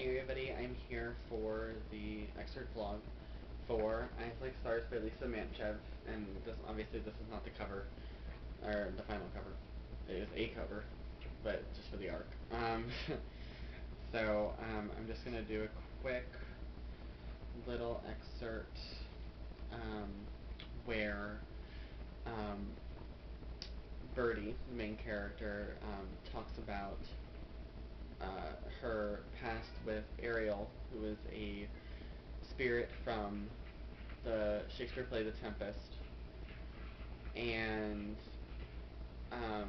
everybody, I'm here for the Excerpt vlog for Eyes Like Stars by Lisa Mantchev, and obviously this is not the cover, or the final cover. It is a cover, but just for the arc. I'm just going to do a quick little excerpt where Birdie, the main character, talks about her past with Ariel, who is a spirit from the Shakespeare play The Tempest, and I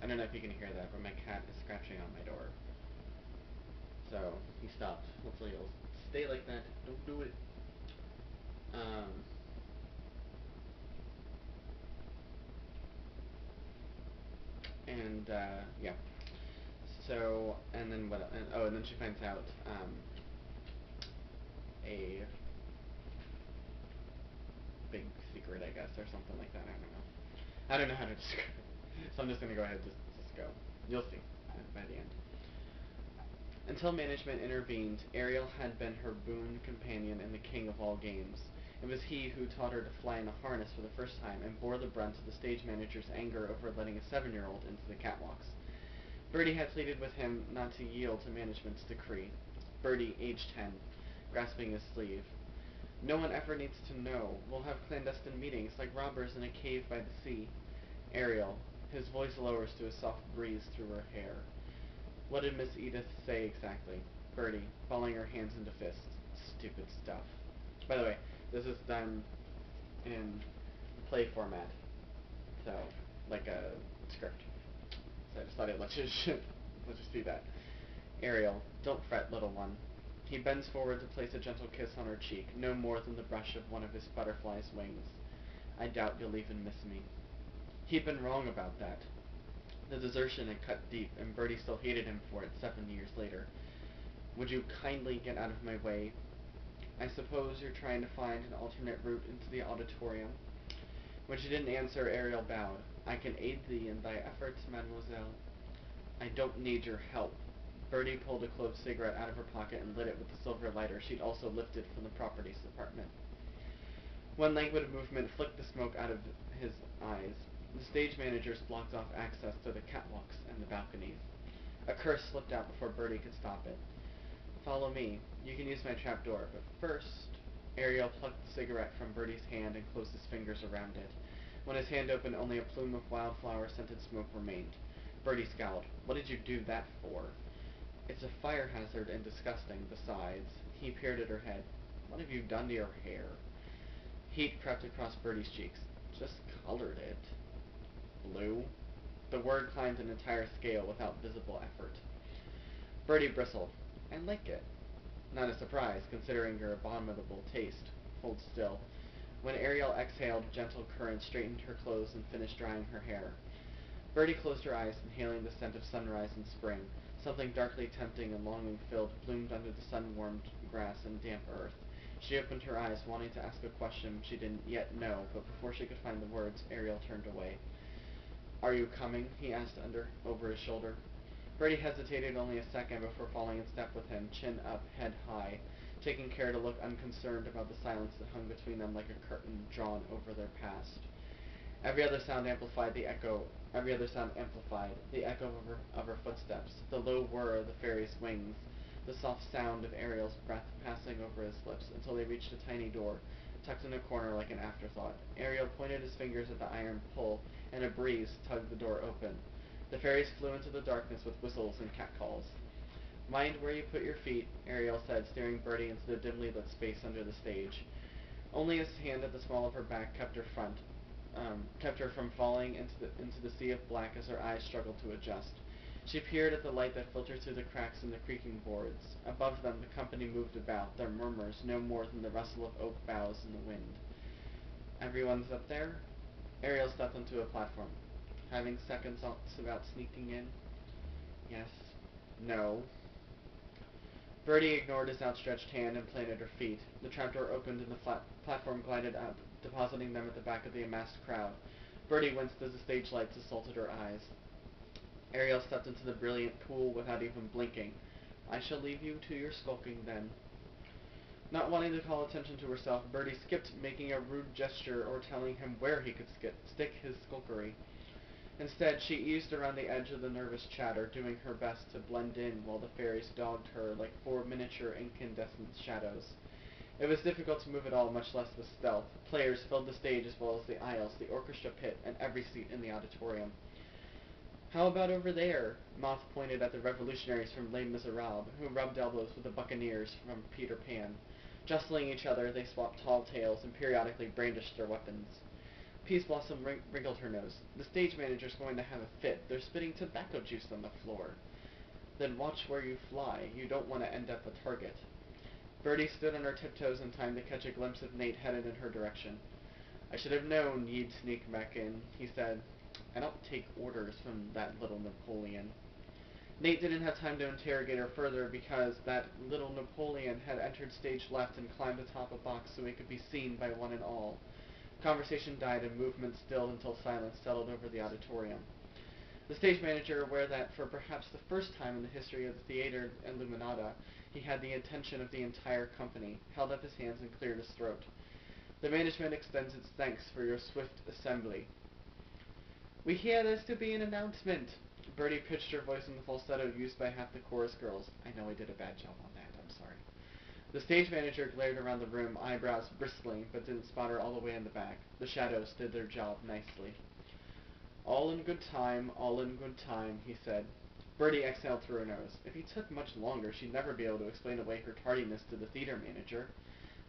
don't know if you can hear that, but my cat is scratching on my door. So he stopped. Hopefully he'll stay like that. Don't do it. Yeah. So, and then what? And then she finds out a big secret, I guess, or something like that. I don't know. I don't know how to describe it. So I'm just gonna go ahead and just go. You'll see by the end. Until management intervened, Ariel had been her boon companion and the king of all games. It was he who taught her to fly in a harness for the first time and bore the brunt of the stage manager's anger over letting a 7-year-old into the catwalks. Birdie had pleaded with him not to yield to management's decree. Birdie, age 10, grasping his sleeve. No one ever needs to know. We'll have clandestine meetings like robbers in a cave by the sea. Ariel, his voice lowers to a soft breeze through her hair. What did Miss Edith say exactly? Birdie, balling her hands into fists. Stupid stuff. By the way, this is done in play format, so like a script. So I just thought I'd let you see that. Ariel, don't fret, little one. He bends forward to place a gentle kiss on her cheek, no more than the brush of one of his butterfly's wings. I doubt you'll even miss me. He'd been wrong about that. The desertion had cut deep, and Birdie still hated him for it 7 years later. Would you kindly get out of my way? I suppose you're trying to find an alternate route into the auditorium. When she didn't answer, Ariel bowed. I can aid thee in thy efforts, mademoiselle. I don't need your help. Birdie pulled a clove cigarette out of her pocket and lit it with the silver lighter she'd also lifted from the properties department. One languid movement flicked the smoke out of his eyes. The stage managers blocked off access to the catwalks and the balconies. A curse slipped out before Birdie could stop it. Follow me. You can use my trapdoor, but first... Ariel plucked the cigarette from Birdie's hand and closed his fingers around it. When his hand opened, only a plume of wildflower-scented smoke remained. Birdie scowled. What did you do that for? It's a fire hazard and disgusting, besides. He peered at her head. What have you done to your hair? Heat crept across Birdie's cheeks. Just colored it. Blue? The word climbed an entire scale without visible effort. Birdie bristled. I like it. Not a surprise, considering your abominable taste. Hold still. When Ariel exhaled, gentle currents straightened her clothes and finished drying her hair. Birdie closed her eyes, inhaling the scent of sunrise and spring. Something darkly tempting and longing-filled bloomed under the sun-warmed grass and damp earth. She opened her eyes, wanting to ask a question she didn't yet know, but before she could find the words, Ariel turned away. Are you coming? He asked over his shoulder. Birdie hesitated only a second before falling in step with him, chin up, head high, taking care to look unconcerned about the silence that hung between them like a curtain drawn over their past. Every other sound amplified the echo of her footsteps, the low whir of the fairy's wings, the soft sound of Ariel's breath passing over his lips, until they reached a tiny door, tucked in a corner like an afterthought. Ariel pointed his fingers at the iron pull, and a breeze tugged the door open. The fairies flew into the darkness with whistles and catcalls. Mind where you put your feet, Ariel said, steering Birdie into the dimly lit space under the stage. Only his hand at the small of her back kept her from falling into the sea of black as her eyes struggled to adjust. She peered at the light that filtered through the cracks in the creaking boards. Above them, the company moved about, their murmurs no more than the rustle of oak boughs in the wind. Everyone's up there? Ariel stepped onto a platform. Having second thoughts about sneaking in? Yes. No. Birdie ignored his outstretched hand and planted her feet. The trapdoor opened and the platform glided up, depositing them at the back of the amassed crowd. Birdie winced as the stage lights assaulted her eyes. Ariel stepped into the brilliant pool without even blinking. I shall leave you to your skulking, then. Not wanting to call attention to herself, Bertie skipped, making a rude gesture or telling him where he could stick his skulkery. Instead, she eased around the edge of the nervous chatter, doing her best to blend in while the fairies dogged her like four miniature incandescent shadows. It was difficult to move at all, much less with stealth. Players filled the stage as well as the aisles, the orchestra pit, and every seat in the auditorium. How about over there? Moth pointed at the revolutionaries from Les Miserables, who rubbed elbows with the buccaneers from Peter Pan. Jostling each other, they swapped tall tales and periodically brandished their weapons. Peace Blossom wrinkled her nose. The stage manager's going to have a fit. They're spitting tobacco juice on the floor. Then watch where you fly. You don't want to end up a target. Bertie stood on her tiptoes in time to catch a glimpse of Nate headed in her direction. I should have known you'd sneak back in, he said. I don't take orders from that little Napoleon. Nate didn't have time to interrogate her further because that little Napoleon had entered stage left and climbed atop a box so he could be seen by one and all. Conversation died and movement stilled until silence settled over the auditorium. The stage manager, aware that for perhaps the first time in the history of the Theater Illuminata, he had the attention of the entire company, held up his hands and cleared his throat. The management extends its thanks for your swift assembly. We hear there's to be an announcement. Bertie pitched her voice in the falsetto used by half the chorus girls. I know I did a bad job on that, I'm sorry. The stage manager glared around the room, eyebrows bristling, but didn't spot her all the way in the back. The shadows did their job nicely. All in good time, he said. Bertie exhaled through her nose. If he took much longer, she'd never be able to explain away her tardiness to the theater manager.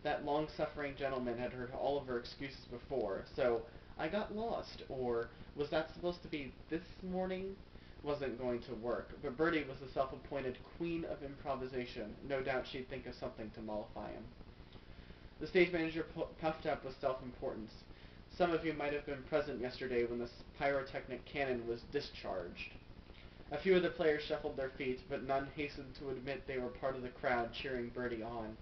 That long-suffering gentleman had heard all of her excuses before, so I got lost, or was that supposed to be this morning? Wasn't going to work, but Bertie was the self-appointed queen of improvisation. No doubt she'd think of something to mollify him. The stage manager puffed up with self-importance. Some of you might have been present yesterday when the pyrotechnic cannon was discharged. A few of the players shuffled their feet, but none hastened to admit they were part of the crowd cheering Bertie on.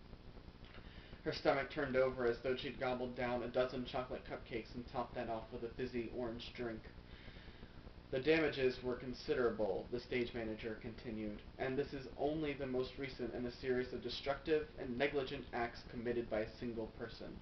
Her stomach turned over as though she'd gobbled down a dozen chocolate cupcakes and topped that off with a fizzy orange drink. The damages were considerable, the stage manager continued, and this is only the most recent in a series of destructive and negligent acts committed by a single person.